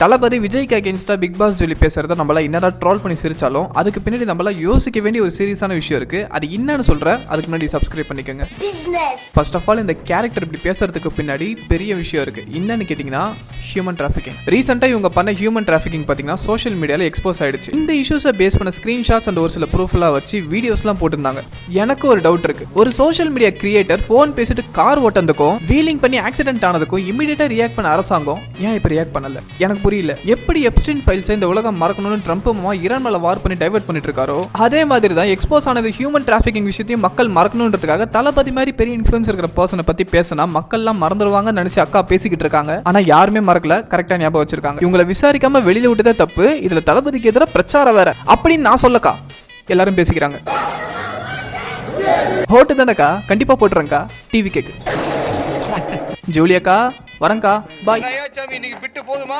தளபதி விஜய்க்கு அகேன்ஸ்டா big pass சொல்லி பேசுறத நம்மள என்னதான் ட்ரோல் பண்ணி சிரிச்சாலும் அதுக்கு பின்னாடி நம்மள யோசிக்க வேண்டிய ஒரு சீரியஸான விஷயம் இருக்கு. அது என்னன்னு சொல்றேன், அதுக்கு முன்னாடி சப்ஸ்கிரைப் பண்ணிக்கோங்க. ஃபர்ஸ்ட் ஆஃப் ஆல் இந்த கேரக்டர் இப்படி பேசுறதுக்கு பின்னாடி பெரிய விஷயம் இருக்கு. என்னன்னு கேட்டீங்கன்னா ஹியூமன் டிராஃபிக்கிங். ரீசெண்டா இவங்க பண்ண ஹியூமன் டிராஃபிக்கிங் பாத்தீங்கன்னா சோஷியல் மீடியால எக்ஸ்போஸ் ஆயிடுச்சு. இந்த இஷ்யூஸை பேஸ் பண்ண ஸ்கிரீன்ஷாட்ஸ் அண்ட் ஒரு சில ப்ரூஃப்லாம் வச்சு வீடியோஸ்லாம் போட்டிருந்தாங்க. எனக்கு ஒரு டவுட் இருக்கு. ஒரு சோஷியல் மீடியா கிரியேட்டர் போன் பேசிட்டு கார் ஓட்டதுக்கும் வீலிங் பண்ணி ஆக்சிடென்ட் ஆனதுக்கும் இமிடியேட்டா ரியாக்ட் பண்ண அரசாங்கம் ஏன் இப்ப ரியாக்ட் பண்ணல? எனக்கு புரியல. எப்படி எப்ஸ்டீன் ஃபைல்ஸை இந்த உலகம் மறக்கணும்னு ட்ரம்ப் ஈரான் மேல வார் பண்ணி டைவர்ட் பண்ணிட்டு இருக்காரோ, அதே மாதிரி தான் எக்ஸ்போஸ் ஆனது ஹியூமன் டிராஃபிக்கிங் விஷயத்தையும் மக்கள் மறக்கணுன்றதுக்காக தளபதி மாதிரி பெரிய இன்ஃப்ளூயன்ஸ் இருக்கிற பர்சனை பத்தி பேசினா மக்கள்லாம் மறந்துடுவாங்கன்னு நினைச்சு அக்கா பேசிக்கிட்டு இருக்காங்க. ஆனா யாருமே மறக்கல, கரெக்டா ஞாபகம் வச்சிருக்காங்க. இவங்களை விசாரிக்காம வெளியில விட்டதே தப்பு, இதுல தளபதிக்கு எதிராக பிரச்சாரம் வேற அப்படின்னு நான் சொல்லக்கா எல்லாரும் பேசிக்கிறாங்க. ஓட்டு தானக்கா, கண்டிப்பா போட்டுறேங்க்கா. டிவி கேக்கு ஜூலியாக்கா வரங்கா, பாய். இன்னைக்கு விட்டு போதுமா?